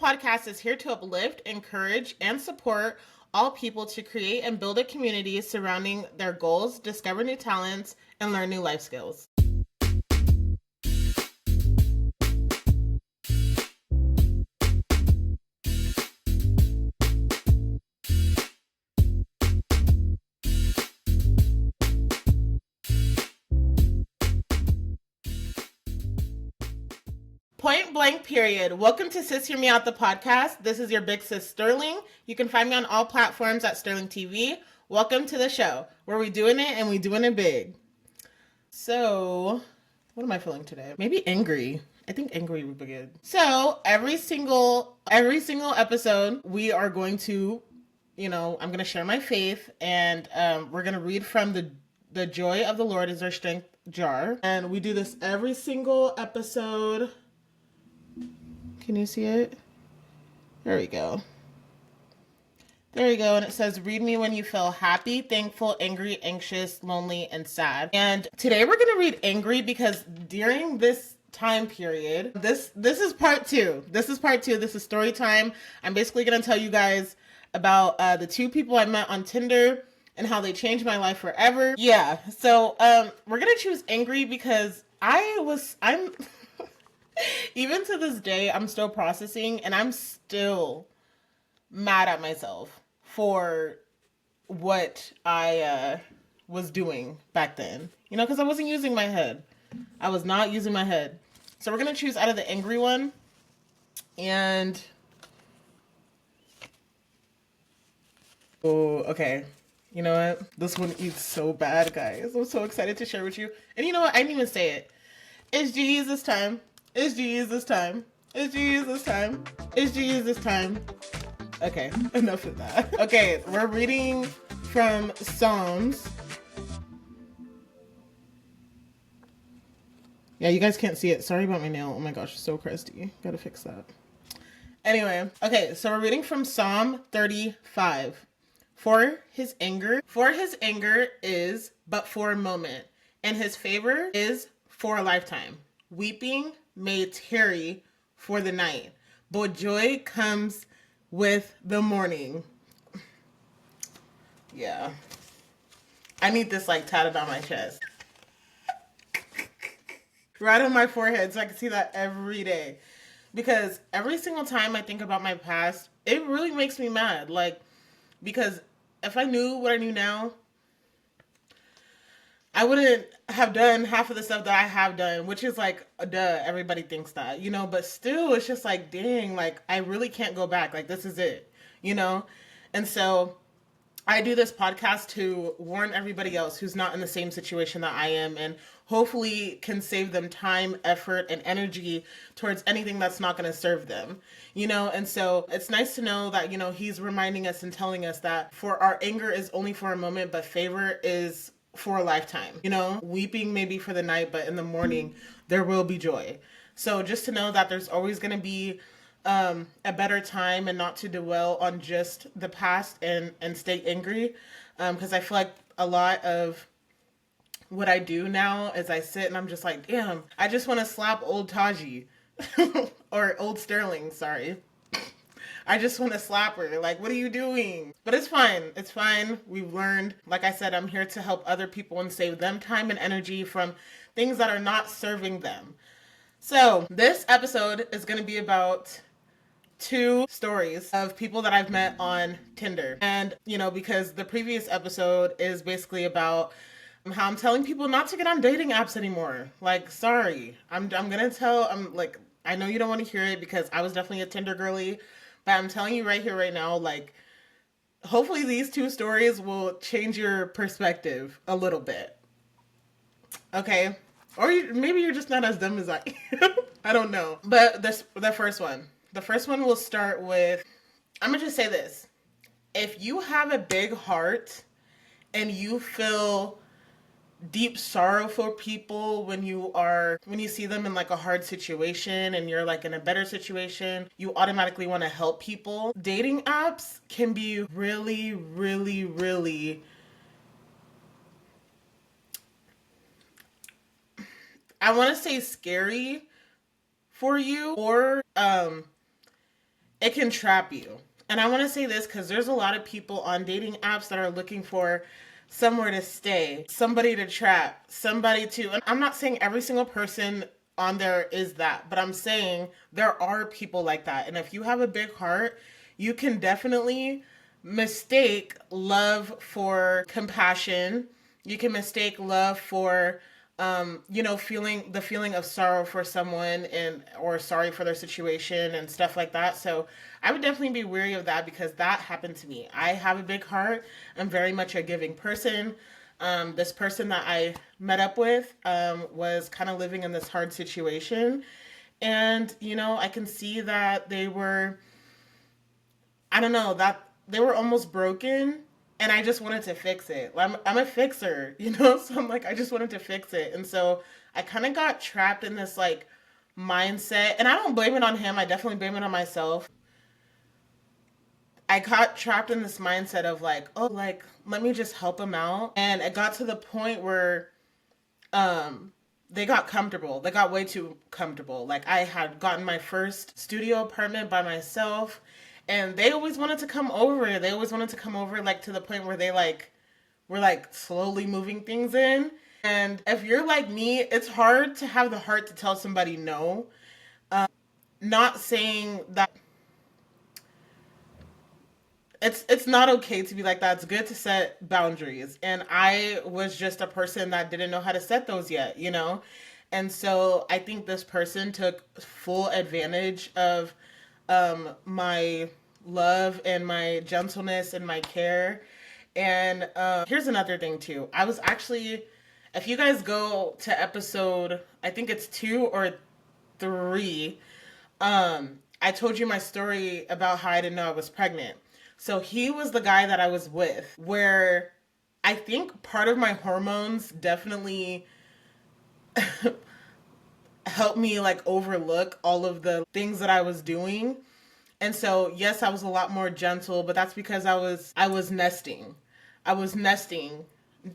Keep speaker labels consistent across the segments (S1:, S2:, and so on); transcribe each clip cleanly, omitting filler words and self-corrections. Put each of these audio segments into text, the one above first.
S1: podcast is here to uplift, encourage, and support all people to create and build a community surrounding their goals, discover new talents, and learn new life skills. Point blank period. Welcome to SisHearMeOut, the podcast. This is your big sis Sterling. You can find me on all platforms at Sterling TV. Welcome to the show where we doing it and we doing it big. So, what am I feeling today? Maybe angry. I think angry would be good. So every single episode, we are going to, I'm going to share my faith, and we're going to read from the Joy of the Lord is Our Strength jar, and we do this every single episode. Can you see it? There we go. There you go. And it says, read me when you feel happy, thankful, angry, anxious, lonely, and sad. And today we're going to read angry because during this time period, this is part two. This is part two. This is story time. I'm basically going to tell you guys about the two people I met on Tinder and how they changed my life forever. Yeah. So we're going to choose angry because I'm even to this day, I'm still processing, and I'm still mad at myself for what I was doing back then. Because I wasn't using my head. I was not using my head. So we're going to choose out of the angry one. And... oh, okay. You know what? This one eats so bad, guys. I'm so excited to share with you. And you know what? I didn't even say it. It's Jesus time. It's Jesus time. It's Jesus time. It's Jesus time. Okay, enough of that. Okay, we're reading from Psalms. Yeah, you guys can't see it. Sorry about my nail. Oh my gosh, it's so crusty. Gotta fix that. Anyway, okay, so we're reading from Psalm 35. For his anger is but for a moment, and his favor is for a lifetime. Weeping may tarry for the night, but joy comes with the morning. Yeah. I need this tatted on my chest. Right on my forehead so I can see that every day. Because every single time I think about my past, it really makes me mad. Because if I knew what I knew now, I wouldn't have done half of the stuff that I have done, which is duh, everybody thinks that, but still it's just dang, I really can't go back. This is it, And so I do this podcast to warn everybody else who's not in the same situation that I am, and hopefully can save them time, effort, and energy towards anything that's not going to serve them, And so it's nice to know that, he's reminding us and telling us that for our anger is only for a moment, but favor is for a lifetime. Weeping may be for the night, but in the morning there will be joy. So just to know that there's always going to be a better time, and not to dwell on just the past and stay angry. Because I feel like a lot of what I do now is I sit and I'm just damn, I just want to slap old Taji or old Sterling, sorry. I just want to slap her. What are you doing? But it's fine. It's fine. We've learned. Like I said, I'm here to help other people and save them time and energy from things that are not serving them. So this episode is going to be about two stories of people that I've met on Tinder. And, because the previous episode is basically about how I'm telling people not to get on dating apps anymore. Sorry. I'm going to tell, I know you don't want to hear it because I was definitely a Tinder girly. But I'm telling you right here, right now, hopefully these two stories will change your perspective a little bit. Okay? Or maybe you're just not as dumb as I am. I don't know. But the first one will start with, I'm going to just say this. If you have a big heart and you feel deep sorrow for people when you see them in a hard situation and you're in a better situation, you automatically want to help people. Dating apps can be really, really, really, I want to say scary for you, or it can trap you. And I want to say this because there's a lot of people on dating apps that are looking for somewhere to stay, somebody to trap, somebody to. And I'm not saying every single person on there is that, but I'm saying there are people like that. And if you have a big heart, you can definitely mistake love for compassion. You can mistake love for feeling the feeling of sorrow for someone and or sorry for their situation and stuff like that. So I would definitely be wary of that because that happened to me. I have a big heart. I'm very much a giving person. This person that I met up with was kind of living in this hard situation. And, I can see that they were, I don't know, that they were almost broken, and I just wanted to fix it. I'm a fixer, so I'm like, I just wanted to fix it. And so I kind of got trapped in this like mindset, and I don't blame it on him. I definitely blame it on myself. I got trapped in this mindset of like, oh, like, let me just help him out. And it got to the point where they got comfortable. They got way too comfortable. Like I had gotten my first studio apartment by myself, and they always wanted to come over. They always wanted to come over, like to the point where they like were like slowly moving things in. And if you're like me, it's hard to have the heart to tell somebody no. Not saying that it's not okay to be like that. It's good to set boundaries. And I was just a person that didn't know how to set those yet. And so I think this person took full advantage of my love and my gentleness and my care. And here's another thing too. I was actually, if you guys go to episode, I think it's 2 or 3, I told you my story about how I didn't know I was pregnant. So he was the guy that I was with, where I think part of my hormones definitely helped me like overlook all of the things that I was doing. And so, yes, I was a lot more gentle, but that's because I was nesting. I was nesting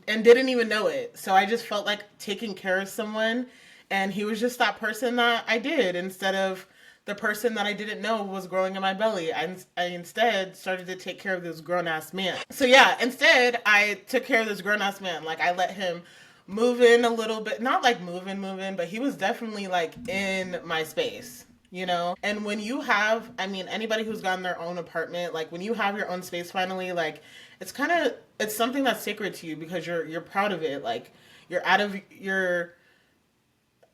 S1: and didn't even know it. So I just felt like taking care of someone, and he was just that person that I did instead of the person that I didn't know was growing in my belly. I instead started to take care of this grown ass man. So yeah, instead I took care of this grown ass man. Like I let him move in a little bit, not like move in, but he was definitely like in my space. And when you have, I mean, anybody who's gotten their own apartment, like when you have your own space finally, like it's something that's sacred to you because you're proud of it. Like you're out of your,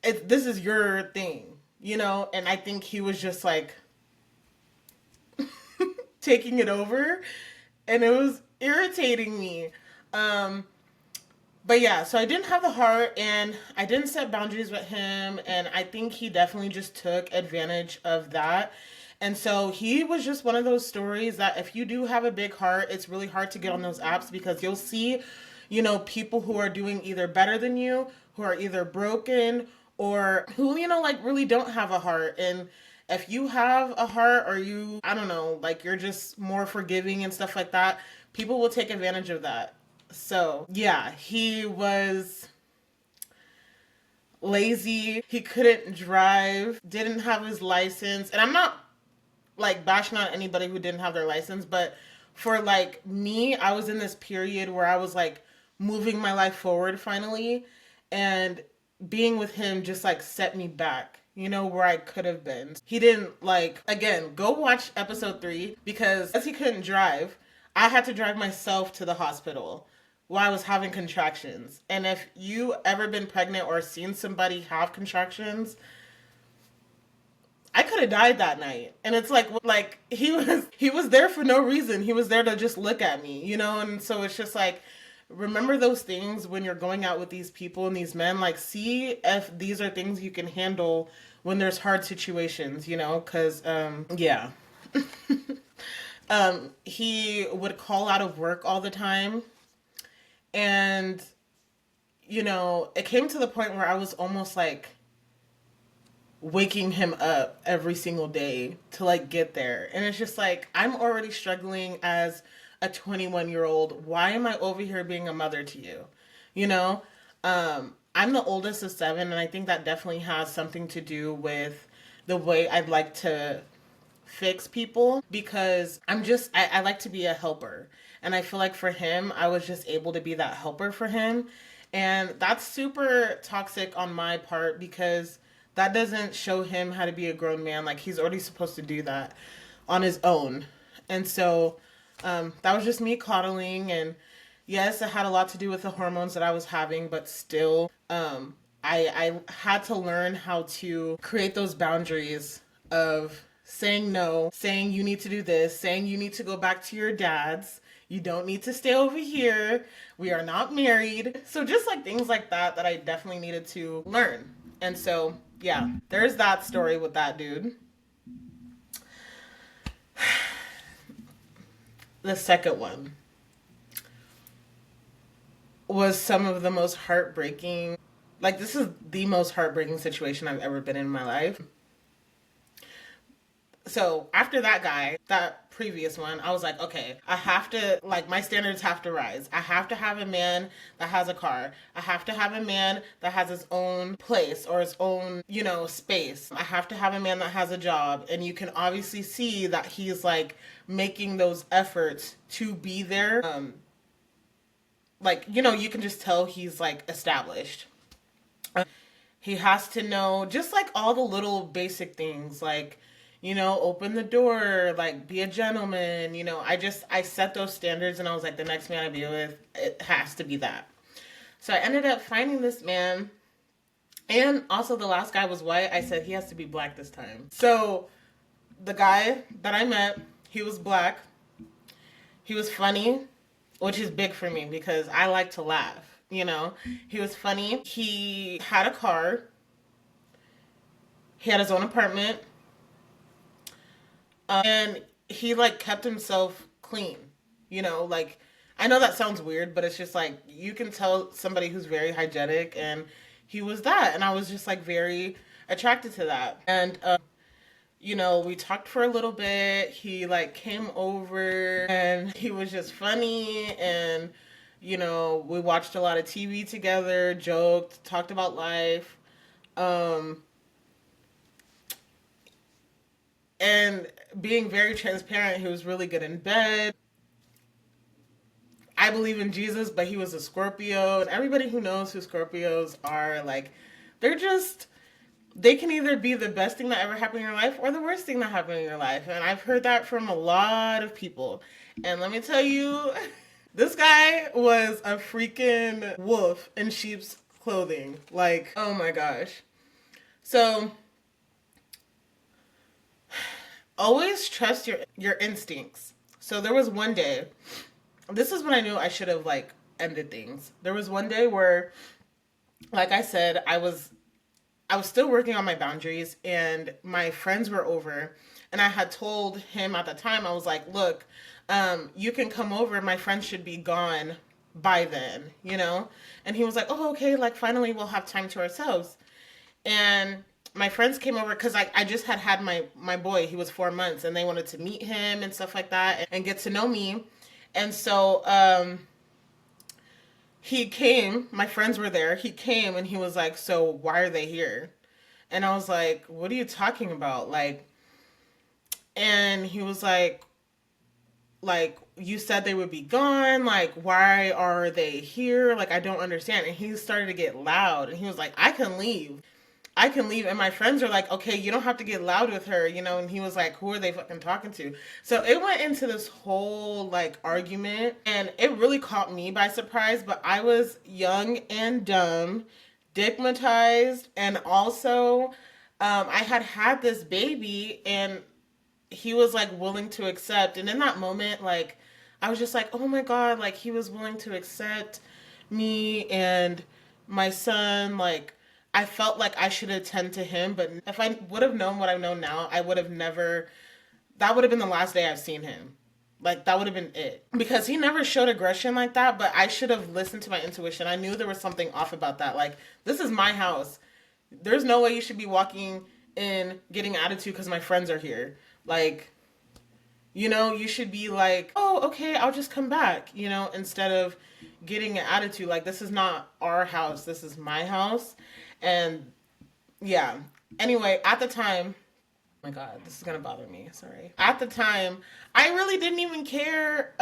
S1: this is your thing. And I think he was just like taking it over, and it was irritating me. But yeah, so I didn't have the heart, and I didn't set boundaries with him, and I think he definitely just took advantage of that. And so he was just one of those stories that if you do have a big heart, it's really hard to get on those apps because you'll see, people who are doing either better than you, who are either broken, or who, like really don't have a heart. And if you have a heart, or you, I don't know, like you're just more forgiving and stuff like that, people will take advantage of that. So yeah, he was lazy. He couldn't drive, didn't have his license. And I'm not like bashing on anybody who didn't have their license, but for like me, I was in this period where I was like moving my life forward finally, and being with him just like set me back, where I could have been. He didn't like, again, go watch episode 3 because as he couldn't drive, I had to drive myself to the hospital while I was having contractions. And if you ever been pregnant or seen somebody have contractions, I could have died that night. And it's like he was there for no reason. He was there to just look at me, And so it's just like, remember those things when you're going out with these people and these men. Like, see if these are things you can handle when there's hard situations, because yeah. He would call out of work all the time. And, it came to the point where I was almost like waking him up every single day to like get there. And it's just like, I'm already struggling as a 21-year-old. Why am I over here being a mother to you? I'm the oldest of 7, and I think that definitely has something to do with the way I'd like to fix people because I like to be a helper. And I feel like for him, I was just able to be that helper for him. And that's super toxic on my part because that doesn't show him how to be a grown man. Like, he's already supposed to do that on his own. And so that was just me coddling. And yes, it had a lot to do with the hormones that I was having, but still, I had to learn how to create those boundaries of saying no, saying you need to do this, saying you need to go back to your dad's. You don't need to stay over here. We are not married. So just like things like that that I definitely needed to learn. And so, yeah, there's that story with that dude. The second one was some of the most heartbreaking, like, this is the most heartbreaking situation I've ever been in my life. So after that guy, that previous one, I was like, okay, I have to, like, my standards have to rise. I have to have a man that has a car. I have to have a man that has his own place or his own, space. I have to have a man that has a job. And you can obviously see that he's like making those efforts to be there. You can just tell he's like established. He has to know just like all the little basic things, like, open the door, like, be a gentleman. I set those standards and I was like, the next man I be with, it has to be that. So I ended up finding this man. And also the last guy was white. I said he has to be black this time. So the guy that I met, he was black. He was funny, which is big for me because I like to laugh. He was funny. He had a car. He had his own apartment. And he like kept himself clean. Like, I know that sounds weird, but it's just like you can tell somebody who's very hygienic, and he was that. And I was just like very attracted to that. And we talked for a little bit. He like came over and he was just funny, and we watched a lot of TV together, joked, talked about life. And being very transparent, he was really good in bed. I believe in Jesus, but he was a Scorpio. And everybody who knows who Scorpios are, like, they can either be the best thing that ever happened in your life or the worst thing that happened in your life. And I've heard that from a lot of people. And let me tell you, this guy was a freaking wolf in sheep's clothing. Like, oh my gosh. So always trust your instincts. So there was one day, this is when I knew I should have like ended things. There was one day where, like I said, I was still working on my boundaries, and my friends were over, and I had told him at the time, I was like, look, you can come over. My friends should be gone by then, And he was like, oh, okay, like finally we'll have time to ourselves. And my friends came over because I just had my boy. He was 4 months, and they wanted to meet him and stuff like that and get to know me. And so he came. My friends were there. He came, and he was like, so why are they here? And I was like, what are you talking about? Like, and he was like, you said they would be gone. Like, why are they here? Like, I don't understand. And he started to get loud, and he was like, I can leave. And my friends are like, okay, you don't have to get loud with her, And he was like, who are they fucking talking to? So it went into this whole like argument, and it really caught me by surprise. But I was young and dumb, stigmatized, and also I had this baby, and he was like willing to accept. And in that moment, like, I was just like, oh my God, like he was willing to accept me and my son. Like, I felt like I should attend to him, but if I would have known what I know now, I would have never, that would have been the last day I've seen him. Like, that would have been it. Because he never showed aggression like that, but I should have listened to my intuition. I knew there was something off about that. Like, this is my house. There's no way you should be walking in getting attitude because my friends are here. Like, you should be like, oh, okay, I'll just come back, instead of getting an attitude. Like, this is not our house. This is my house. And yeah. Anyway, at the time, my God, this is gonna bother me. Sorry. At the time, I really didn't even care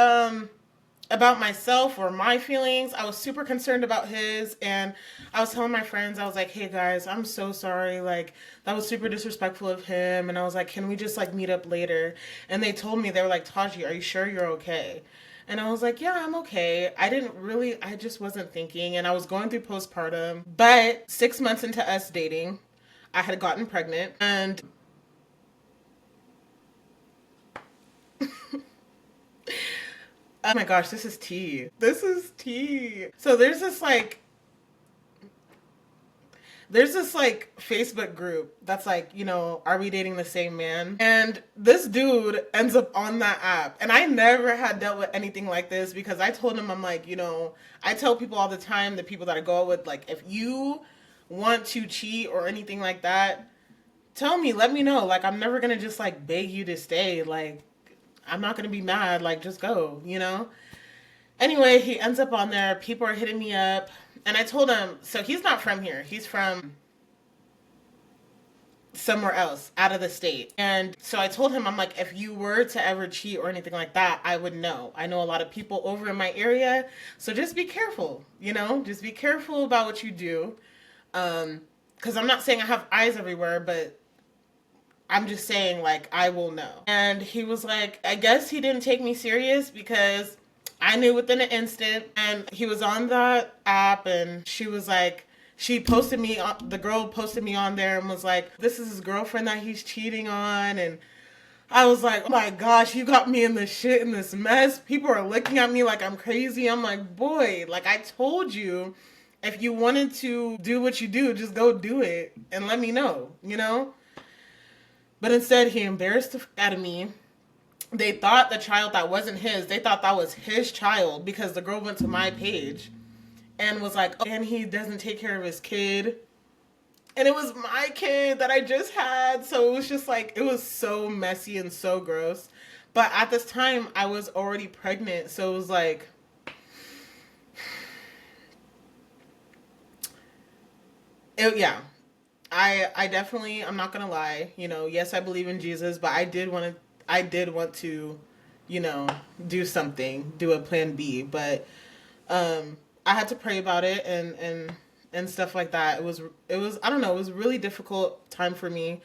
S1: about myself or my feelings. I was super concerned about his, and I was telling my friends, I was like, hey guys, I'm so sorry. Like, that was super disrespectful of him. And I was like, can we just like meet up later? And they told me, they were like, Taji, are you sure you're okay? And I was like, yeah, I'm okay. I just wasn't thinking. And I was going through postpartum. But 6 months into us dating, I had gotten pregnant. And oh my gosh, this is tea. This is tea. So there's this Facebook group that's like, are we dating the same man? And this dude ends up on that app. And I never had dealt with anything like this because I told him, I'm like, I tell people all the time, the people that I go out with, like, if you want to cheat or anything like that, tell me, let me know. Like, I'm never gonna just like beg you to stay. Like, I'm not gonna be mad. Like, just go. Anyway, he ends up on there. People are hitting me up. And I told him, so he's not from here. He's from somewhere else, out of the state. And so I told him, I'm like, if you were to ever cheat or anything like that, I would know. I know a lot of people over in my area. So just be careful, just be careful about what you do. Because I'm not saying I have eyes everywhere, but I'm just saying, like, I will know. And he was like, I guess he didn't take me serious because I knew within an instant. And he was on the app and she was like, the girl posted me on there and was like, this is his girlfriend that he's cheating on. And I was like, oh my gosh, you got me in this shit, in this mess. People are looking at me like I'm crazy. I'm like, boy, like I told you, if you wanted to do what you do, just go do it and let me know, But instead, he embarrassed the f out of me. They thought the child that wasn't his, they thought that was his child because the girl went to my page and was like, oh, and he doesn't take care of his kid. And it was my kid that I just had. So it was just like, it was so messy and so gross. But at this time, I was already pregnant. So it was like, yeah. I definitely, I'm not gonna lie, yes, I believe in Jesus, but I did want to, do something, do a plan B, but I had to pray about it and stuff like that. It was I don't know, it was a really difficult time for me.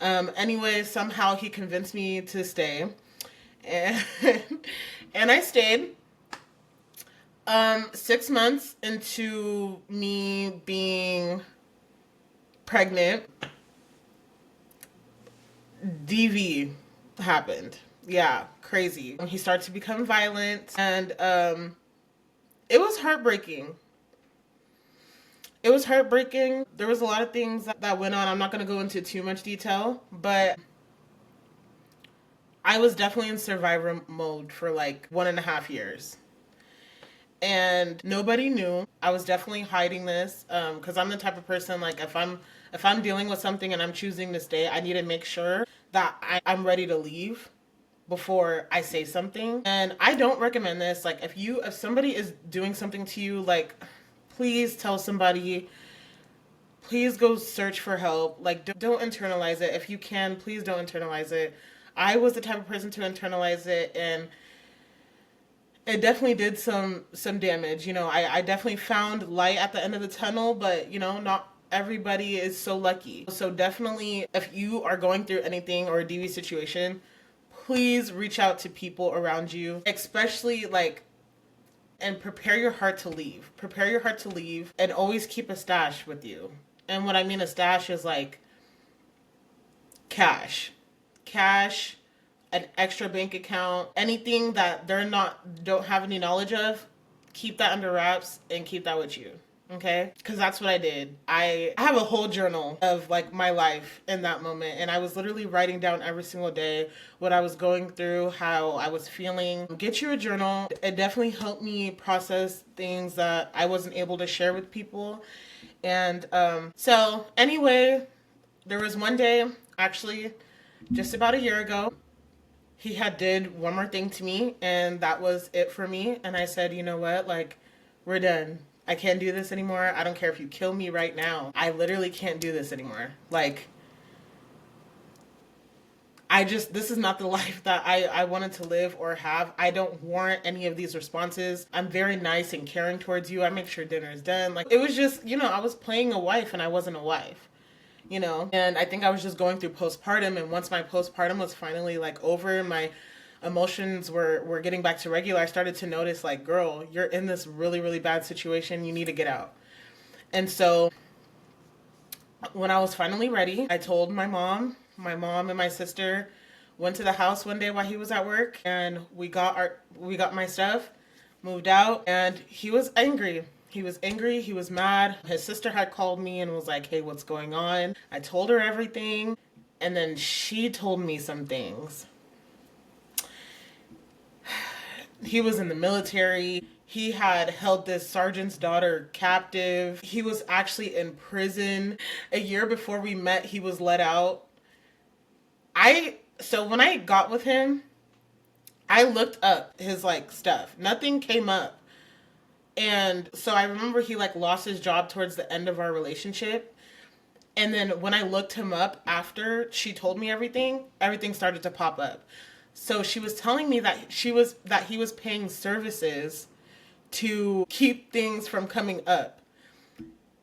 S1: Anyway, somehow he convinced me to stay, and and I stayed. 6 months into me being pregnant, DV happened. Yeah, crazy. He started to become violent, and it was heartbreaking. It was heartbreaking. There was a lot of things that went on. I'm not going to go into too much detail, but I was definitely in survivor mode for like 1.5 years. And nobody knew. I was definitely hiding this because I'm the type of person, like, if I'm dealing with something and I'm choosing to stay, I need to make sure that I'm ready to leave before I say something. And I don't recommend this. Like, if somebody is doing something to you, like, please tell somebody. Please go search for help. Like, don't internalize it. If you can, please don't internalize it. I was the type of person to internalize it, and it definitely did some damage. I definitely found light at the end of the tunnel, but not everybody is so lucky. So definitely, if you are going through anything or a DV situation, please reach out to people around you, especially and prepare your heart to leave. Prepare your heart to leave, and always keep a stash with you. And what I mean a stash is like cash, an extra bank account, anything that don't have any knowledge of, keep that under wraps and keep that with you. Okay? Because that's what I did. I have a whole journal of like my life in that moment, and I was literally writing down every single day what I was going through, how I was feeling. Get you a journal. It definitely helped me process things that I wasn't able to share with people. And so anyway, there was one day, actually just about a year ago, he had did one more thing to me, and that was it for me. And I said, you know what, like, we're done. I can't do this anymore. I don't care if you kill me right now. I literally can't do this anymore. Like, this is not the life that I wanted to live or have. I don't warrant any of these responses. I'm very nice and caring towards you. I make sure dinner is done. Like, it was just, I was playing a wife and I wasn't a wife, And I think I was just going through postpartum. And once my postpartum was finally like over and my emotions were getting back to regular, I started to notice like, girl, you're in this really, really bad situation. You need to get out. And so when I was finally ready, I told my mom. My mom and my sister went to the house one day while he was at work, and we got my stuff, moved out, and he was angry. He was angry. He was mad. His sister had called me and was like, "Hey, what's going on?" I told her everything, and then she told me some things. He was in the military. He had held this sergeant's daughter captive. He was actually in prison. A year before we met, he was let out. So when I got with him, I looked up his like stuff. Nothing came up. And so I remember he like lost his job towards the end of our relationship. And then when I looked him up after she told me everything started to pop up. So she was telling me that he was paying services to keep things from coming up.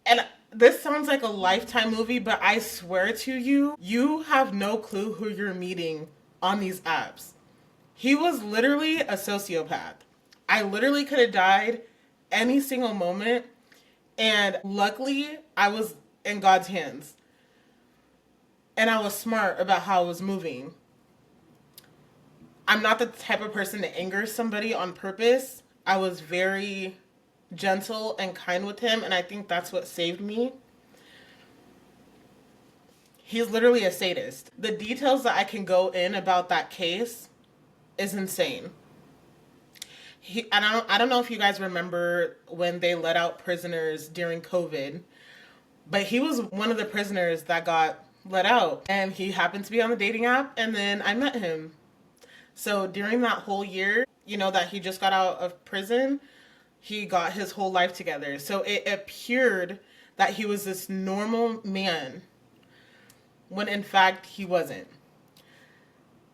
S1: And this sounds like a Lifetime movie, but I swear to you, you have no clue who you're meeting on these apps. He was literally a sociopath. I literally could have died any single moment. And luckily, I was in God's hands. And I was smart about how I was moving. I'm not the type of person to anger somebody on purpose. I was very gentle and kind with him, and I think that's what saved me. He's literally a sadist. The details that I can go in about that case is insane. I don't know if you guys remember when they let out prisoners during COVID, but he was one of the prisoners that got let out, and he happened to be on the dating app, and then I met him. So during that whole year, that he just got out of prison, he got his whole life together. So it appeared that he was this normal man when in fact he wasn't.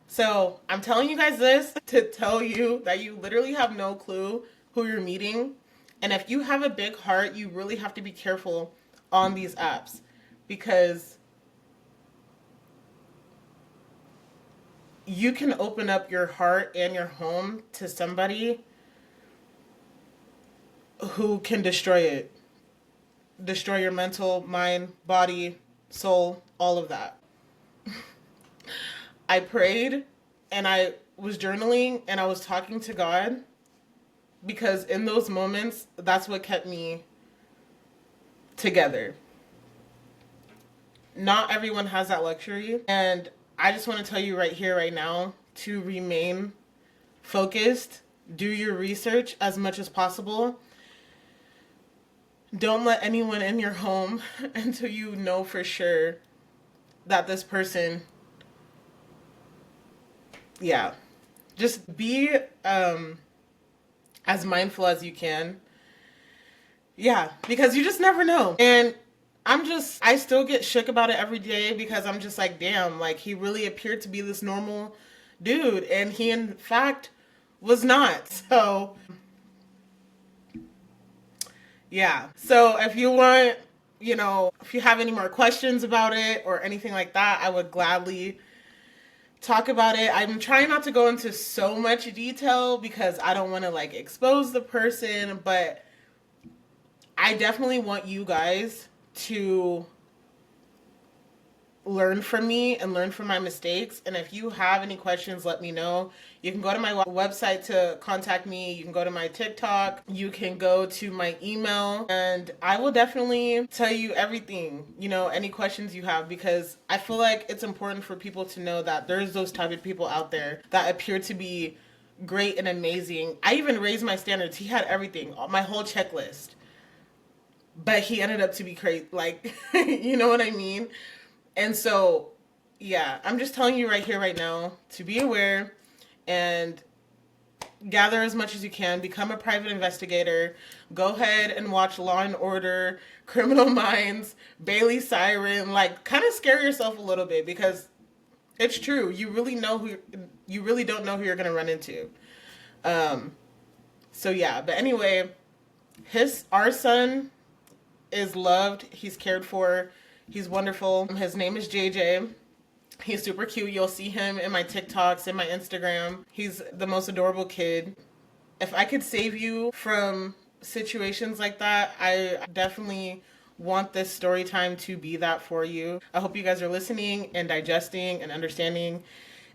S1: So I'm telling you guys this to tell you that you literally have no clue who you're meeting. And if you have a big heart, you really have to be careful on these apps, because you can open up your heart and your home to somebody who can destroy it. Destroy your mental, mind, body, soul, all of that. I prayed and I was journaling and I was talking to God, because in those moments, that's what kept me together. Not everyone has that luxury. And I just want to tell you right here, right now, to remain focused. Do your research as much as possible. Don't let anyone in your home until you know for sure that this person, just be as mindful as you can. Yeah, because you just never know. And I still get shook about it every day, because I'm just like, damn, like he really appeared to be this normal dude, and he in fact was not. So yeah. So if you want, if you have any more questions about it or anything like that, I would gladly talk about it. I'm trying not to go into so much detail because I don't want to like expose the person, but I definitely want you guys to learn from me and learn from my mistakes. And if you have any questions, let me know. You can go to my website to contact me. You can go to my TikTok. You can go to my email, and I will definitely tell you everything, any questions you have, because I feel like it's important for people to know that there's those type of people out there that appear to be great and amazing. I even raised my standards. He had everything, my whole checklist, but he ended up to be crazy. Like, you know what I mean? And so, yeah, I'm just telling you right here, right now, to be aware and gather as much as you can. Become a private investigator. Go ahead and watch Law and Order, Criminal Minds, Bailey Siren. Like, kind of scare yourself a little bit, because It's true. You really don't know who you're gonna run into. Um, so yeah, but anyway, our son is loved. He's cared for. He's wonderful. His name is JJ. He's super cute. You'll see him in my TikToks, in my Instagram. He's the most adorable kid. If I could save you from situations like that, I definitely want this story time to be that for you. I hope you guys are listening and digesting and understanding.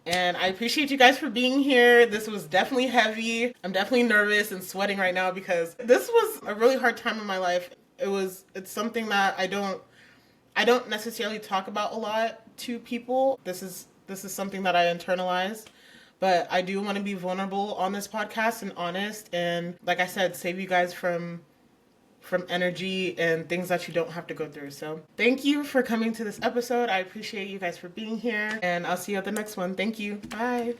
S1: And I appreciate you guys for being here. This was definitely heavy. I'm definitely nervous and sweating right now because this was a really hard time in my life. It's something that I don't necessarily talk about a lot to people. This is something that I internalize. But I do want to be vulnerable on this podcast and honest, and like I said, save you guys from energy and things that you don't have to go through. So thank you for coming to this episode. I appreciate you guys for being here, and I'll see you at the next one. Thank you. Bye.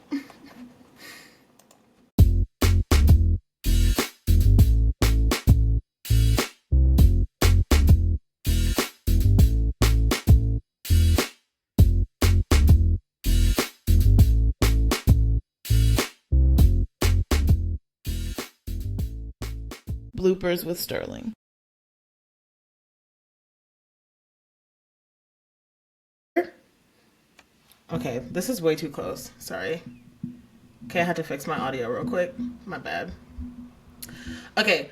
S2: Bloopers with Sterling.
S1: Okay, this is way too close. Sorry. Okay, I had to fix my audio real quick. My bad. Okay.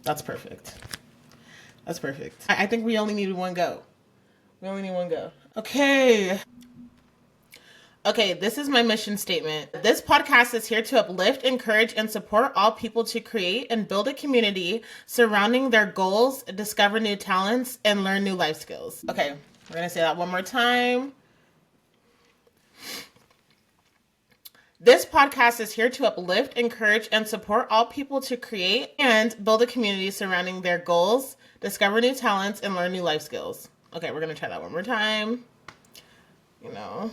S1: That's perfect. I think we only needed one go. Okay. Okay, this is my mission statement. This podcast is here to uplift, encourage, and support all people to create and build a community surrounding their goals, discover new talents, and learn new life skills. Okay, we're going to say that one more time. This podcast is here to uplift, encourage, and support all people to create and build a community surrounding their goals, discover new talents, and learn new life skills. Okay, we're going to try that one more time. You know.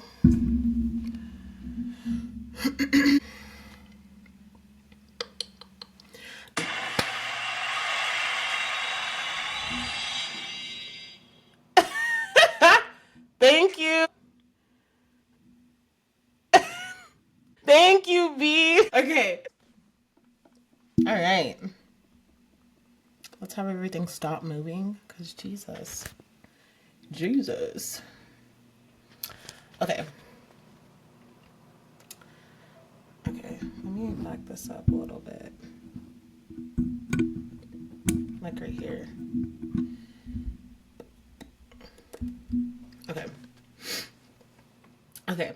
S1: Thank you. Thank you, B. Okay. All right. Let's have everything stop moving, because Jesus. Okay. Okay, let me back this up a little bit. Like right here. Okay.